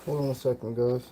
Hold on a second, guys.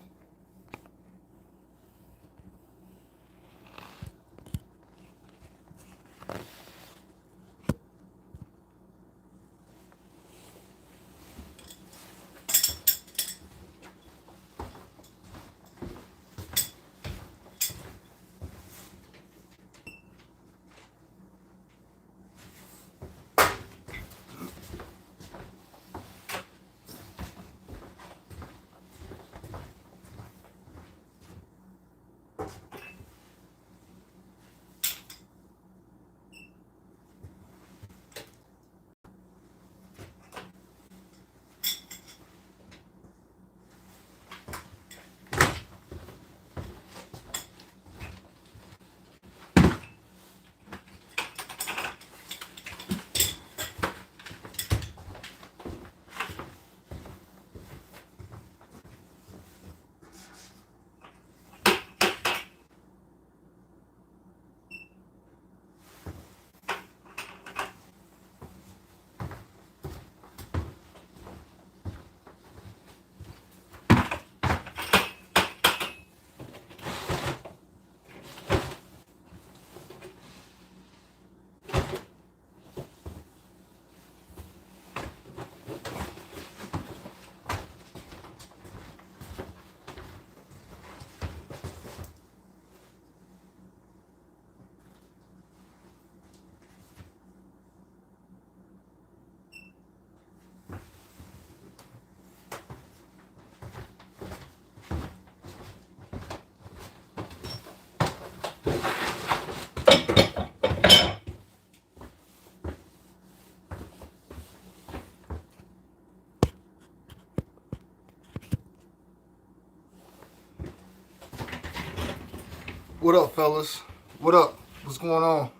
What up, fellas? What up? What's going on?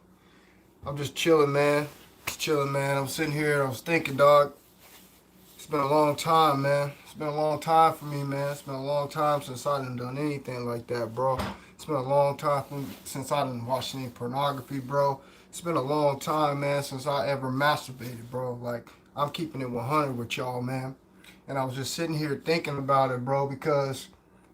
I'm just chilling, man. Just chilling, man. I'm sitting here. I was thinking, dog. It's been a long time, man. It's been a long time for me, man. It's been a long time since I done anything like that, bro. It's been a long time since I done watched any pornography, bro. It's been a long time, man, since I ever masturbated, bro. Like, I'm keeping it 100 with y'all, man. And I was just sitting here thinking about it, bro, because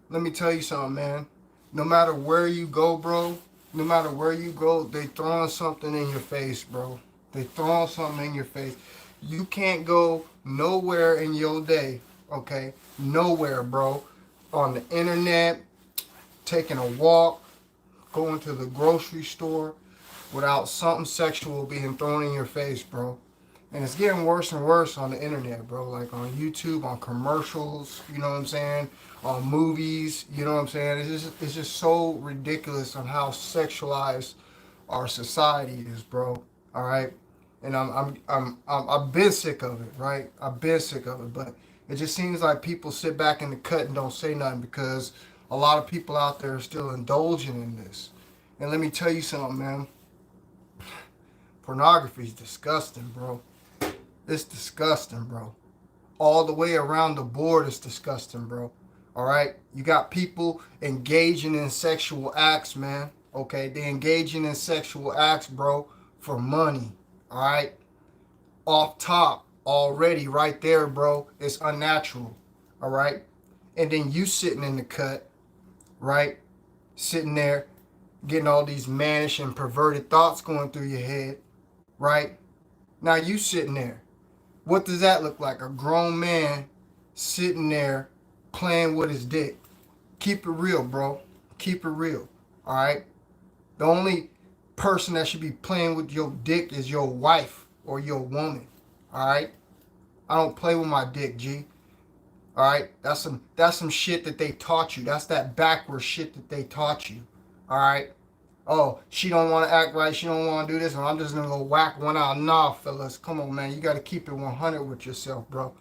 let me tell you something, man. No matter where you go, bro, no matter where you go, they throwing something in your face, bro. They throwing something in your face. You can't go nowhere in your day, okay? Nowhere, bro. On the internet, taking a walk, going to the grocery store without something sexual being thrown in your face, bro. And it's getting worse and worse on the internet, bro. Like on YouTube, on commercials, you know what I'm saying? On movies, you know what I'm saying? It's just so ridiculous on how sexualized our society is, bro. All right, and I've been sick of it, right? I've been sick of it, but it just seems like people sit back in the cut and don't say nothing because a lot of people out there are still indulging in this. And let me tell you something, man. Pornography is disgusting, bro. It's disgusting, bro. All the way around the board, it's disgusting, bro. All right, you got people engaging in sexual acts, man. Okay, they engaging in sexual acts, bro, for money. All right, off top already, right there, bro. It's unnatural. All right, and then you sitting in the cut, right, sitting there, getting all these mannish and perverted thoughts going through your head, right? Now you sitting there. What does that look like? A grown man sitting there playing with his dick. Keep it real, bro. Keep it real. All right. The only person that should be playing with your dick is your wife or your woman. All right. I don't play with my dick, G. All right. That's some shit that they taught you. That's that backward shit that they taught you. All right. Oh, she don't want to act right. She don't want to do this, and I'm just gonna go whack one out. Nah, fellas, come on, man. You got to keep it 100 with yourself, bro.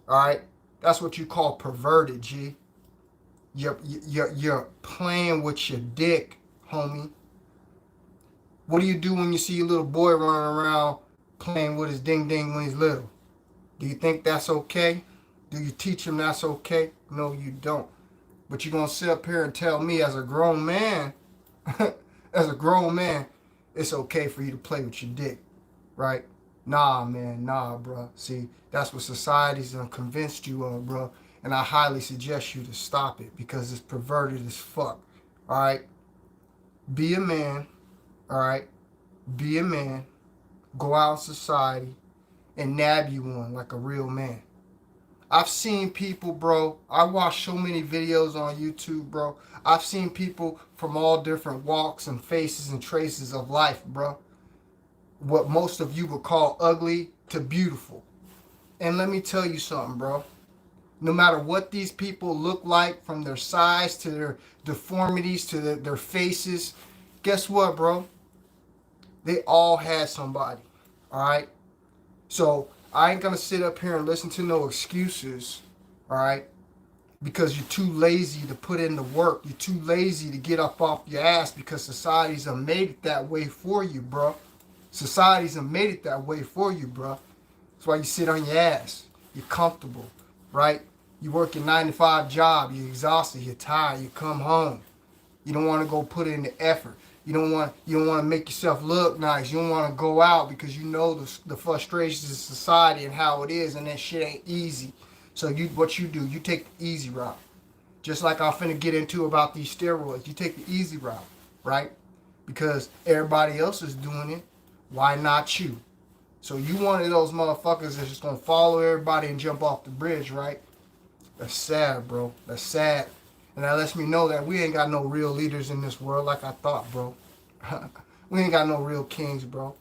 All right. That's what you call perverted, G. You're playing with your dick, homie. What do you do when you see a little boy running around playing with his ding ding when he's little? Do you think that's okay? Do you teach him that's okay? No, you don't. But you're gonna sit up here and tell me as a grown man, as a grown man, it's okay for you to play with your dick, right? Nah, man, nah, bro. See, that's what society's done convinced you of, bro. And I highly suggest you to stop it because it's perverted as fuck. All right? Be a man. All right? Be a man. Go out in society and nab you one like a real man. I've seen people, bro. I watch so many videos on YouTube, bro. I've seen people from all different walks and faces and traces of life, bro. What most of you would call ugly to beautiful. And let me tell you something, bro. No matter what these people look like, from their size to their deformities to their faces, guess what, bro? They all had somebody. All right? So I ain't gonna sit up here and listen to no excuses, all right? Because you're too lazy to put in the work. You're too lazy to get up off your ass because society's done made it that way for you, bro. Society's done made it that way for you, bro. That's why you sit on your ass. You're comfortable, right? You work your 9-to-5 job. You're exhausted. You're tired. You come home. You don't want to go put in the effort. You don't want to make yourself look nice. You don't want to go out because you know the frustrations of society and how it is, and that shit ain't easy. So what you do, you take the easy route. Just like I'm finna get into about these steroids. You take the easy route, right? Because everybody else is doing it. Why not you? So you one of those motherfuckers that's just gonna follow everybody and jump off the bridge, right? That's sad, bro. That's sad. And that lets me know that we ain't got no real leaders in this world like I thought, bro. We ain't got no real kings, bro.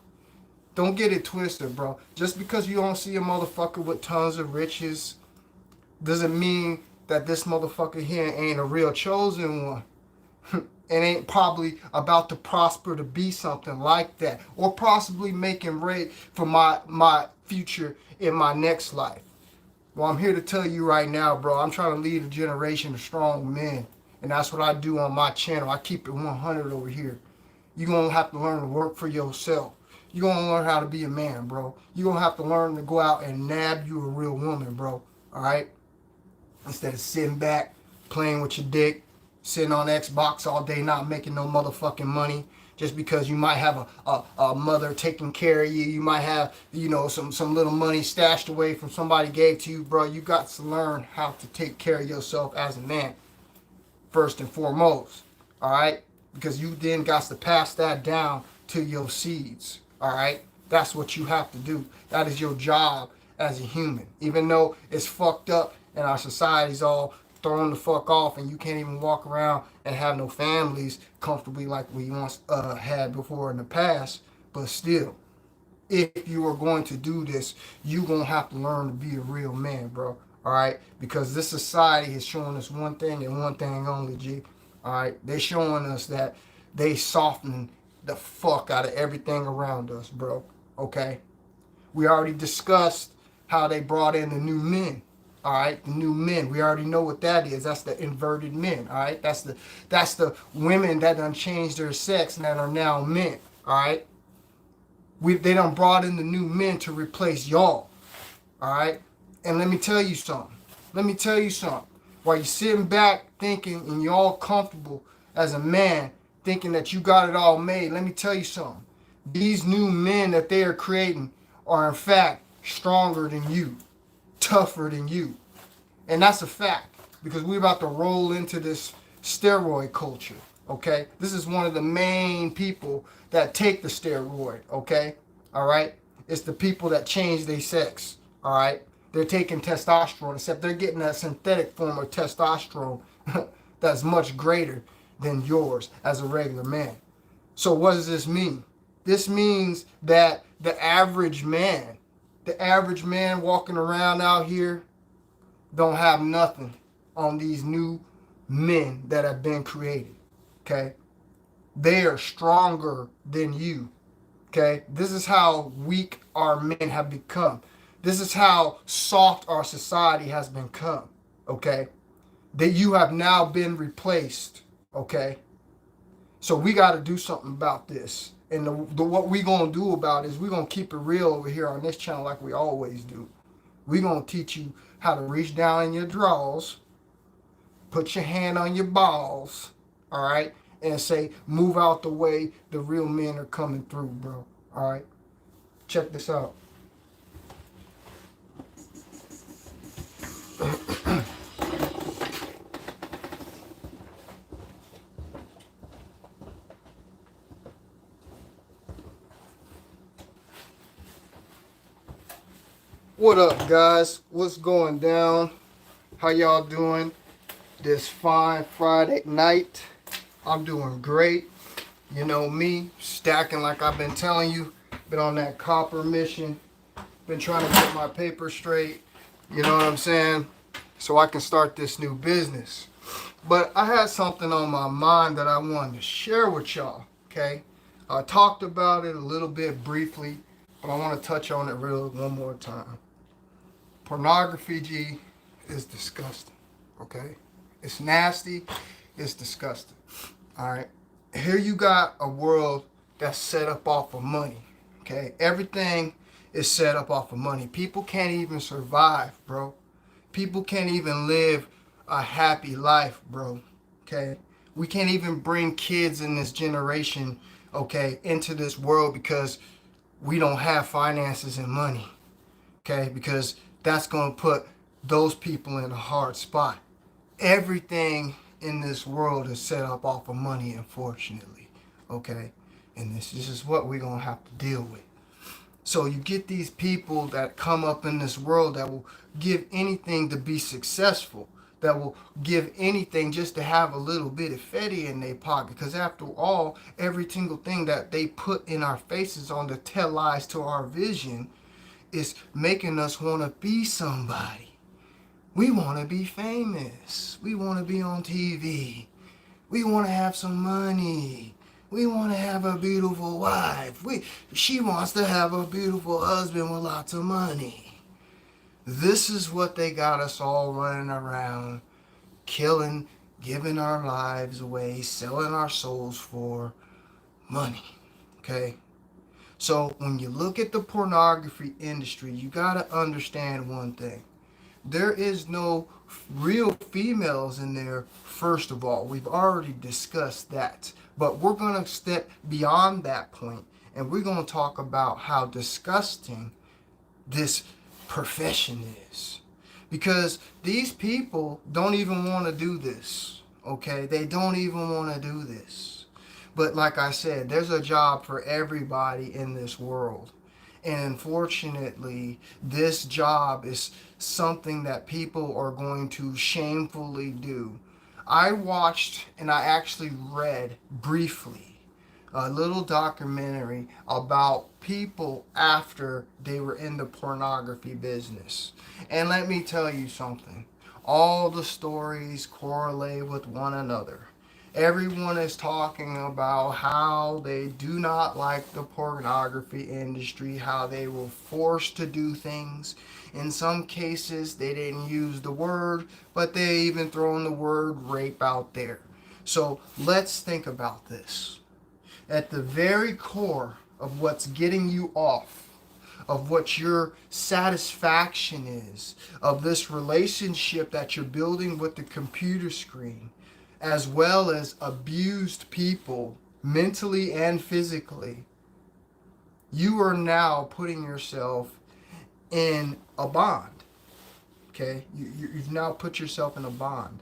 Don't get it twisted, bro. Just because you don't see a motherfucker with tons of riches doesn't mean that this motherfucker here ain't a real chosen one. And ain't probably about to prosper to be something like that. Or possibly making way for my future in my next life. Well, I'm here to tell you right now, bro, I'm trying to lead a generation of strong men. And that's what I do on my channel. I keep it 100 over here. You're going to have to learn to work for yourself. You're going to learn how to be a man, bro. You're going to have to learn to go out and nab you a real woman, bro. All right? Instead of sitting back, playing with your dick, sitting on Xbox all day, not making no motherfucking money. Just because you might have a mother taking care of you, you might have, some little money stashed away from somebody gave to you, bro. You got to learn how to take care of yourself as a man, first and foremost, all right? Because you then got to pass that down to your seeds, all right? That's what you have to do. That is your job as a human. Even though it's fucked up and our society's all thrown the fuck off and you can't even walk around and have no families comfortably like we once had before in the past. But still, if you are going to do this, you're going to have to learn to be a real man, bro. All right? Because this society is showing us one thing and one thing only, G. All right? They're showing us that they soften the fuck out of everything around us, bro. Okay? We already discussed how they brought in the new men. All right, the new men. We already know what that is. That's the inverted men. All right, that's the women that done changed their sex and that are now men. All right, they done brought in the new men to replace y'all. All right, and let me tell you something. While you're sitting back thinking and you're all comfortable as a man, thinking that you got it all made, let me tell you something. These new men that they are creating are in fact stronger than you, tougher than you. And that's a fact, because we're about to roll into this steroid culture, okay? This is one of the main people that take the steroid, okay? All right? It's the people that change their sex, all right? They're taking testosterone, except they're getting a synthetic form of testosterone that's much greater than yours as a regular man. So what does this mean? This means that the average man walking around out here don't have nothing on these new men that have been created, okay? They are stronger than you, okay? This is how weak our men have become. This is how soft our society has become, okay? That you have now been replaced, okay? So we got to do something about this. And what we going to do about it is we're going to keep it real over here on this channel like we always do. We're going to teach you how to reach down in your drawers, put your hand on your balls, all right, and say, move out the way, the real men are coming through, bro. All right? Check this out. What up, guys? What's going down? How y'all doing this fine Friday night? I'm doing great. You know me, stacking like I've been telling you. Been on that copper mission. Been trying to get my paper straight. You know what I'm saying? So I can start this new business. But I had something on my mind that I wanted to share with y'all. Okay? I talked about it a little bit briefly, but I want to touch on it one more time. Pornography, G, is disgusting. Okay? It's nasty. It's disgusting. All right? Here you got a world that's set up off of money. Okay? Everything is set up off of money. People can't even survive, bro. People can't even live a happy life, bro. Okay? We can't even bring kids in this generation, okay, into this world because we don't have finances and money. Okay? Because that's going to put those people in a hard spot. Everything in this world is set up off of money, unfortunately. Okay? And this is what we're going to have to deal with. So you get these people that come up in this world that will give anything to be successful, that will give anything just to have a little bit of fetty in their pocket. Because after all, every single thing that they put in our faces on to tell lies to our vision is making us want to be somebody. We want to be famous. We want to be on TV. We want to have some money. We want to have a beautiful wife. She wants to have a beautiful husband with lots of money. This is what they got us all running around, killing, giving our lives away, selling our souls for money. Okay? So when you look at the pornography industry, you got to understand one thing. There is no real females in there, first of all. We've already discussed that. But we're going to step beyond that point, and we're going to talk about how disgusting this profession is. Because these people don't even want to do this, okay? They don't even want to do this. But like I said, there's a job for everybody in this world. And unfortunately, this job is something that people are going to shamefully do. I watched and I actually read briefly a little documentary about people after they were in the pornography business. And let me tell you something. All the stories correlate with one another. Everyone is talking about how they do not like the pornography industry, how they were forced to do things. In some cases, they didn't use the word, but they even thrown the word rape out there. So let's think about this. At the very core of what's getting you off, of what your satisfaction is, of this relationship that you're building with the computer screen, as well as abused people mentally and physically, you are now putting yourself in a bond. Okay? You've now put yourself in a bond.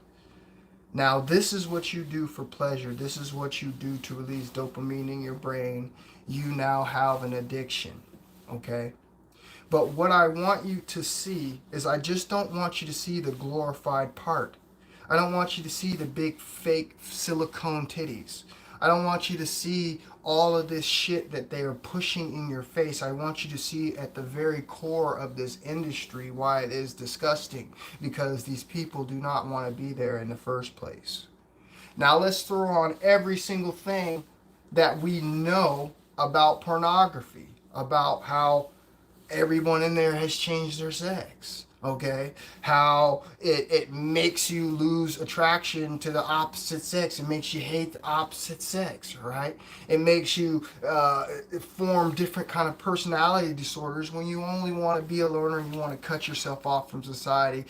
Now, this is what you do for pleasure. This is what you do to release dopamine in your brain. You now have an addiction. Okay? But what I want you to see is I just don't want you to see the glorified part. I don't want you to see the big fake silicone titties. I don't want you to see all of this shit that they are pushing in your face. I want you to see at the very core of this industry why it is disgusting, because these people do not want to be there in the first place. Now let's throw on every single thing that we know about pornography, about how everyone in there has changed their sex. Okay, how it makes you lose attraction to the opposite sex. It makes you hate the opposite sex, right? It makes you form different kind of personality disorders when you only want to be a loner and you want to cut yourself off from society,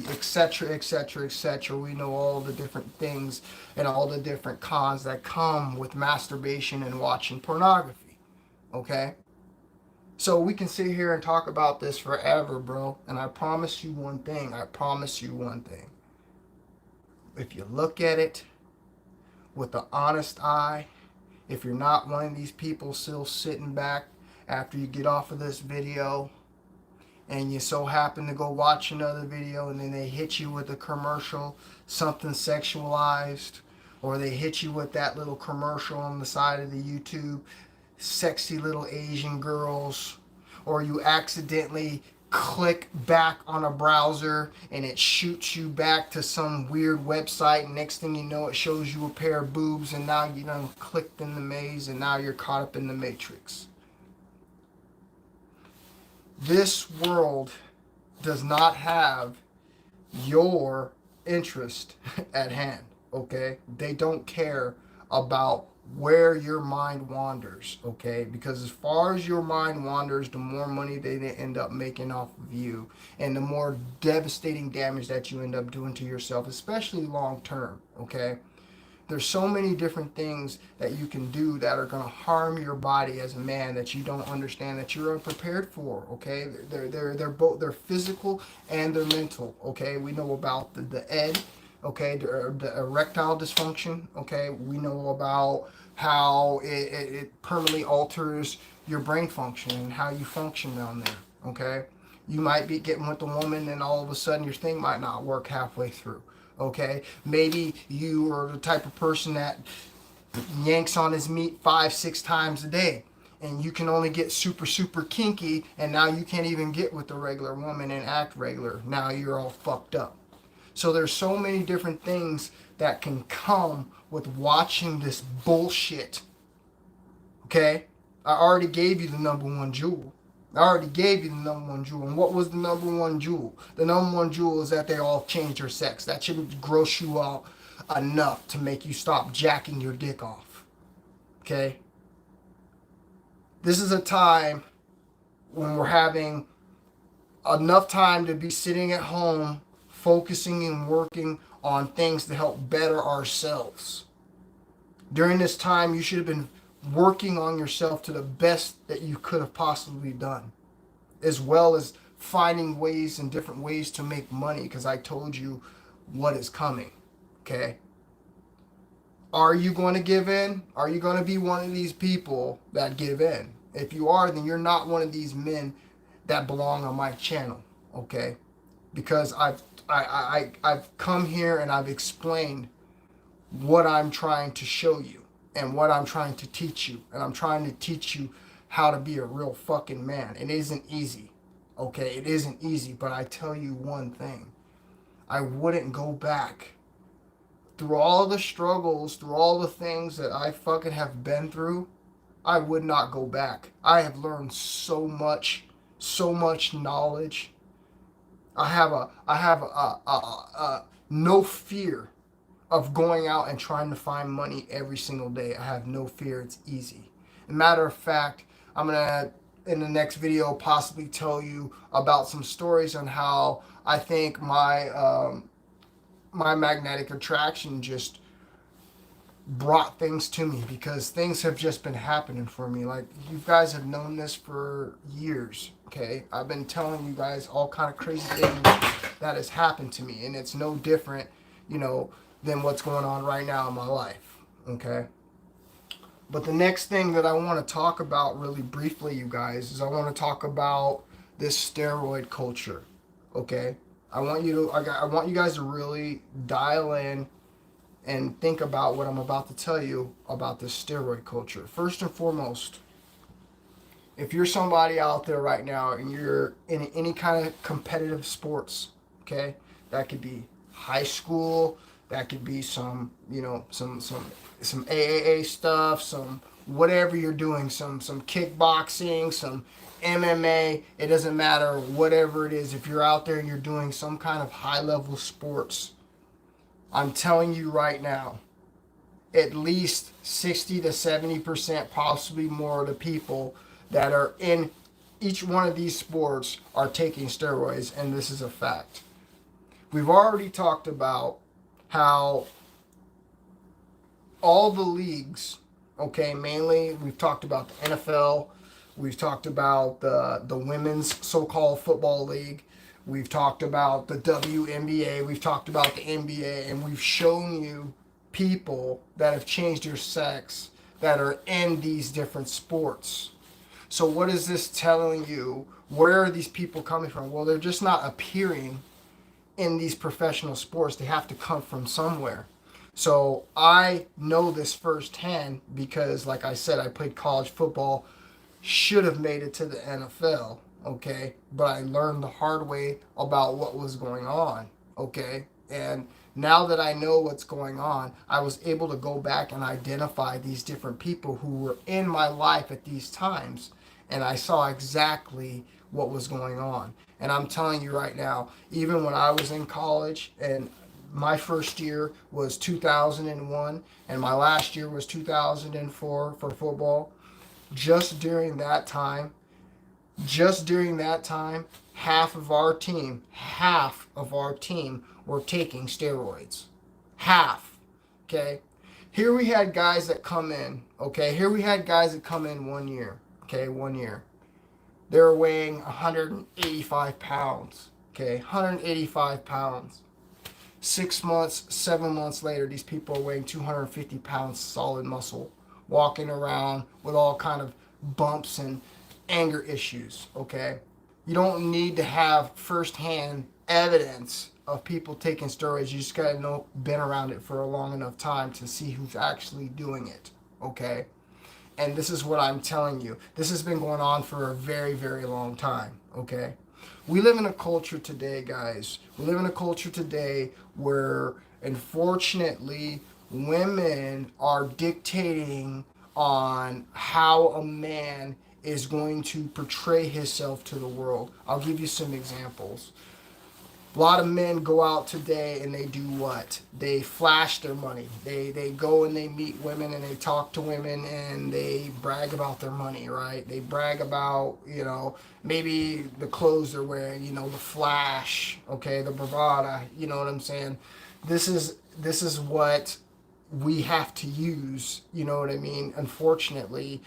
etc., etc., etc. We know all the different things and all the different cons that come with masturbation and watching pornography. Okay? So we can sit here and talk about this forever, bro. And I promise you one thing. I promise you one thing. If you look at it with an honest eye, if you're not one of these people still sitting back after you get off of this video and you so happen to go watch another video, and then they hit you with a commercial, something sexualized, or they hit you with that little commercial on the side of the YouTube, sexy little Asian girls, or you accidentally click back on a browser and it shoots you back to some weird website, and next thing you know it shows you a pair of boobs, and now you done clicked in the maze and now you're caught up in the matrix. This world does not have your interest at hand, okay? They don't care about where your mind wanders, okay? Because as far as your mind wanders, the more money they end up making off of you, and the more devastating damage that you end up doing to yourself, especially long term, okay? There's so many different things that you can do that are going to harm your body as a man that you don't understand, that you're unprepared for, okay? They're both, they're physical and they're mental, okay? We know about the ED, okay, the erectile dysfunction, okay? We know about how it permanently alters your brain function and how you function down there, okay? You might be getting with a woman and all of a sudden your thing might not work halfway through. Okay, maybe you are the type of person that yanks on his meat 5-6 times a day, and you can only get super kinky, and now you can't even get with the regular woman and act regular. Now you're all fucked up. So there's so many different things that can come with watching this bullshit. Okay, I already gave you the number one jewel. I already gave you the number one jewel. And what was the number one jewel? The number one jewel is that they all changed their sex. That shouldn't gross you out enough to make you stop jacking your dick off. Okay? This is a time when we're having enough time to be sitting at home, focusing and working on things to help better ourselves. During this time, you should have been working on yourself to the best that you could have possibly done, as well as finding ways and different ways to make money, because I told you what is coming. Okay, are you going to give in? Are you going to be one of these people that give in? If you are, then you're not one of these men that belong on my channel. Okay, because I've come here and I've explained what I'm trying to show you and what I'm trying to teach you. And I'm trying to teach you how to be a real fucking man. It isn't easy. Okay, it isn't easy, but I tell you one thing. I wouldn't go back. Through all the struggles, through all the things that I fucking have been through, I would not go back. I have learned so much knowledge. I have no fear of going out and trying to find money every single day. I have no fear. It's easy. As a matter of fact, I'm going to, in the next video, possibly tell you about some stories on how I think my magnetic attraction just brought things to me, because things have just been happening for me. Like, you guys have known this for years, okay? I've been telling you guys all kind of crazy things that has happened to me, and it's no different, than what's going on right now in my life, okay? But the next thing that I want to talk about really briefly, you guys, is I want to talk about this steroid culture, okay? I want you guys to really dial in and think about what I'm about to tell you about this steroid culture. First and foremost, if you're somebody out there right now and you're in any kind of competitive sports, okay, that could be high school, that could be some AAA stuff, some whatever you're doing, some kickboxing, some MMA, it doesn't matter, whatever it is. If you're out there and you're doing some kind of high-level sports, I'm telling you right now, at least 60 to 70%, possibly more, of the people that are in each one of these sports are taking steroids, and this is a fact. We've already talked about how all the leagues, okay, mainly we've talked about the NFL, we've talked about the women's so-called football league, we've talked about the WNBA, we've talked about the NBA, and we've shown you people that have changed their sex that are in these different sports. So what is this telling you? Where are these people coming from? Well, they're just not appearing in these professional sports. They have to come from somewhere. So I know this firsthand because, like I said, I played college football, should have made it to the NFL, okay? But I learned the hard way about what was going on, okay? And now that I know what's going on, I was able to go back and identify these different people who were in my life at these times, and I saw exactly what was going on. And I'm telling you right now, even when I was in college and my first year was 2001 and my last year was 2004 for football, just during that time, just during that time, half of our team were taking steroids. Half. Okay. Here we had guys that come in. Okay. Here we had guys that come in 1 year. Okay. 1 year. They were weighing 185 pounds. Okay. 185 pounds. 6 months, 7 months later, these people are weighing 250 pounds solid muscle, walking around with all kind of bumps and anger issues. Okay, you don't need to have firsthand evidence of people taking steroids. You just gotta know, been around it for a long enough time to see who's actually doing it. Okay, and this is what I'm telling you. This has been going on for a very, very long time. Okay, we live in a culture today, guys. We live in a culture today where, unfortunately, women are dictating on how a man is going to portray himself to the world. I'll give you some examples. A lot of men go out today and they do what? They flash their money. They go and they meet women and they talk to women and they brag about their money, right? They brag about, maybe the clothes they're wearing, the flash, okay, the bravada, you know what I'm saying? This is what we have to use, you know what I mean? Unfortunately,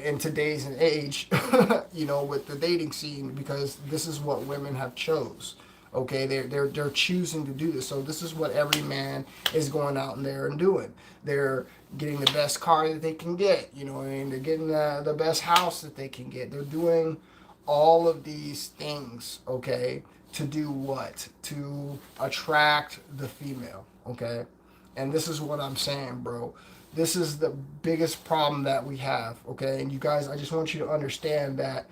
in today's age, with the dating scene, because this is what women have chose. Okay, they're choosing to do this. So this is what every man is going out in there and doing. They're getting the best car that they can get. You know what I mean? They're getting the best house that they can get. They're doing all of these things, okay, to do what? To attract the female, okay? And this is what I'm saying, bro. This is the biggest problem that we have, okay? And you guys, I just want you to understand that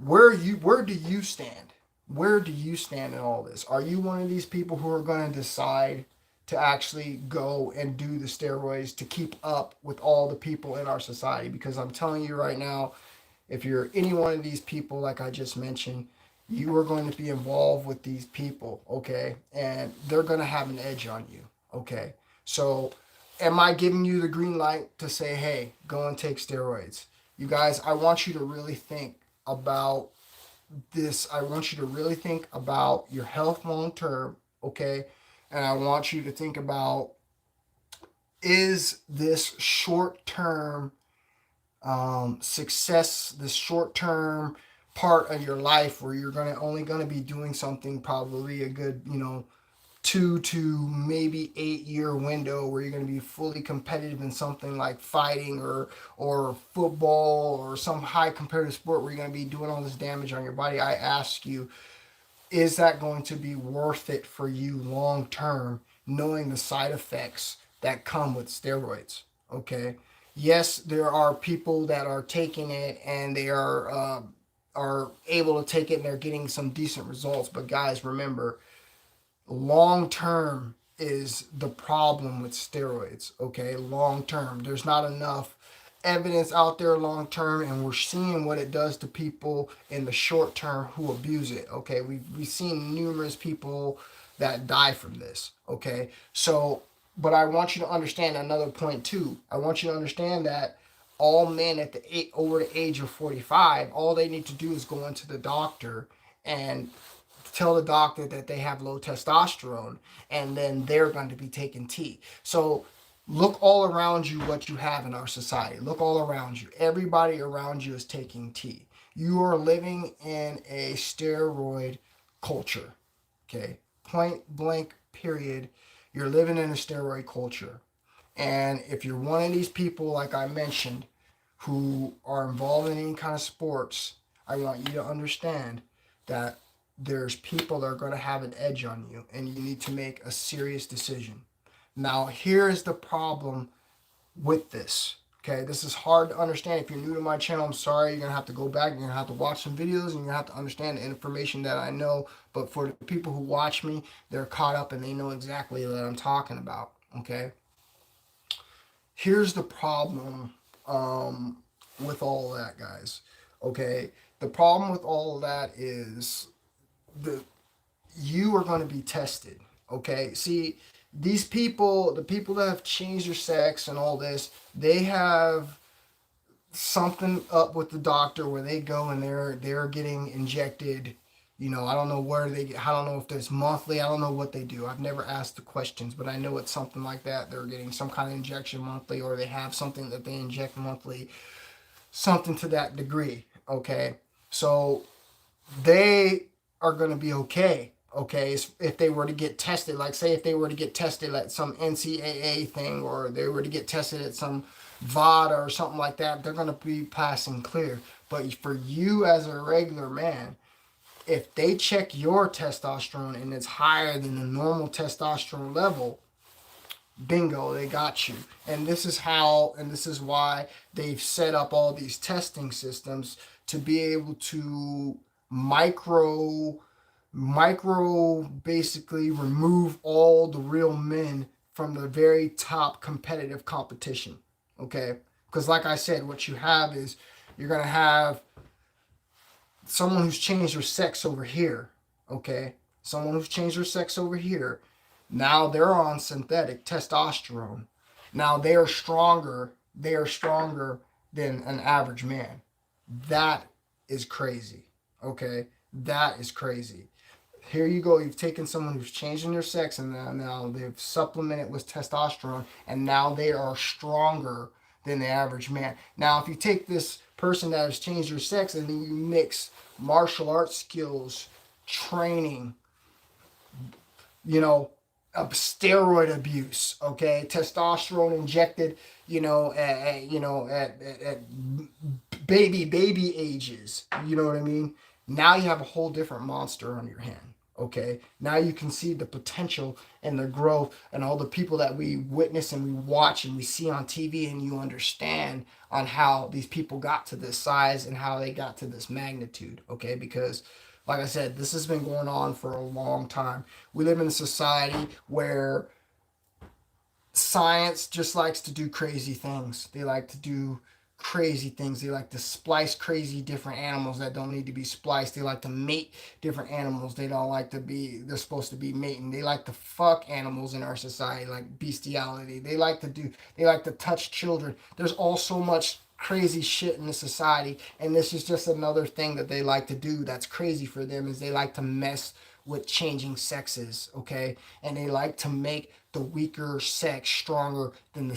where do you stand? Where do you stand in all this? Are you one of these people who are going to decide to actually go and do the steroids to keep up with all the people in our society? Because I'm telling you right now, if you're any one of these people, like I just mentioned, you are going to be involved with these people, okay? And they're going to have an edge on you, okay? So, am I giving you the green light to say, hey, go and take steroids? You guys, I want you to really think about this. I want you to really think about your health long term, okay? And I want you to think about, is this short term success, this short term part of your life where you're only gonna be doing something probably a good 2 to maybe 8 year window where you're going to be fully competitive in something like fighting or football or some high competitive sport where you're going to be doing all this damage on your body. I ask you, is that going to be worth it for you long term, knowing the side effects that come with steroids? Okay. Yes, there are people that are taking it and they are able to take it and they're getting some decent results. But guys, remember, long term is the problem with steroids. Okay, long term, there's not enough evidence out there long term, and we're seeing what it does to people in the short term who abuse it. Okay, we've seen numerous people that die from this. Okay, so but I want you to understand another point too. I want you to understand that all men at over the age of 45, all they need to do is go into the doctor and tell the doctor that they have low testosterone, and then they're going to be taking T. So look all around you what you have in our society. Look all around you. Everybody around you is taking T. You are living in a steroid culture. Okay? Point blank, period. You're living in a steroid culture. And if you're one of these people, like I mentioned, who are involved in any kind of sports, I want you to understand that there's people that are going to have an edge on you, and you need to make a serious decision. Now, here is the problem with this. Okay, this is hard to understand. If you're new to my channel, I'm sorry. You're going to have to go back. You're going to have to watch some videos, and you're going to have to understand the information that I know. But for the people who watch me, they're caught up and they know exactly what I'm talking about. Okay, here's the problem with all of that, guys. Okay, the problem with all of that is you are going to be tested. Okay, see, these people, the people that have changed their sex and all this, they have something up with the doctor where they go and they're getting injected. You know, I don't know where they get, I don't know if there's monthly, I don't know what they do. I've never asked the questions, but I know it's something like that. They're getting some kind of injection monthly, or they have something that they inject monthly, something to that degree. Okay, so they are going to be okay. Okay, if they were to get tested, like say if they were to get tested at some NCAA thing, or they were to get tested at some VOD or something like that, they're going to be passing clear. But for you as a regular man, if they check your testosterone and it's higher than the normal testosterone level, bingo, they got you. And this is how, and this is why they've set up all these testing systems to be able to micro basically remove all the real men from the very top competitive competition. Okay, because like I said, what you have is you're going to have someone who's changed their sex over here. Okay, someone who's changed their sex over here, now they're on synthetic testosterone. Now they are stronger than an average man. That is crazy. Okay, that is crazy. Here you go. You've taken someone who's changing their sex, and now they've supplemented with testosterone, and now they are stronger than the average man. Now, if you take this person that has changed their sex and then you mix martial arts skills, training, you know, steroid abuse, okay, testosterone injected, at baby ages, you know what I mean? Now you have a whole different monster on your hand. Okay, now you can see the potential and the growth and all the people that we witness and we watch and we see on TV, and you understand on how these people got to this size and how they got to this magnitude. Okay, because like I said, this has been going on for a long time. We live in a society where science just likes to do crazy things. They like to do crazy things. They like to splice crazy different animals that don't need to be spliced. They like to mate different animals. They don't like to be, they're supposed to be mating. They like to fuck animals in our society, like bestiality. They like to touch children. There's all so much crazy shit in the society, and this is just another thing that they like to do that's crazy for them, is they like to mess with changing sexes, okay? And they like to make the weaker sex stronger than the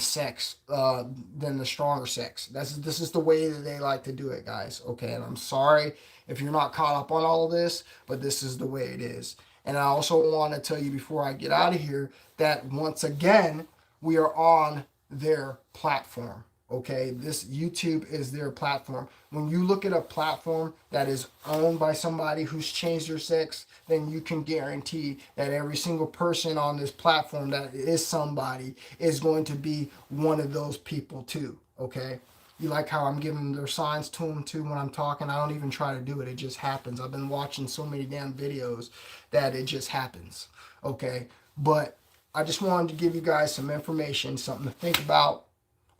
stronger sex. This is the way that they like to do it, guys, okay? And I'm sorry if you're not caught up on all of this, but this is the way it is. And I also want to tell you before I get out of here that once again, we are on their platform. Okay, this YouTube is their platform. When you look at a platform that is owned by somebody who's changed their sex, then you can guarantee that every single person on this platform that is somebody is going to be one of those people too. Okay, you like how I'm giving their signs to them too when I'm talking? I don't even try to do it. It just happens. I've been watching so many damn videos that it just happens. Okay, but I just wanted to give you guys some information, something to think about.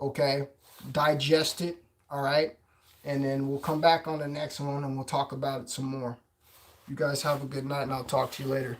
Okay, digest it, all right? And then we'll come back on the next one and we'll talk about it some more. You guys have a good night, and I'll talk to you later.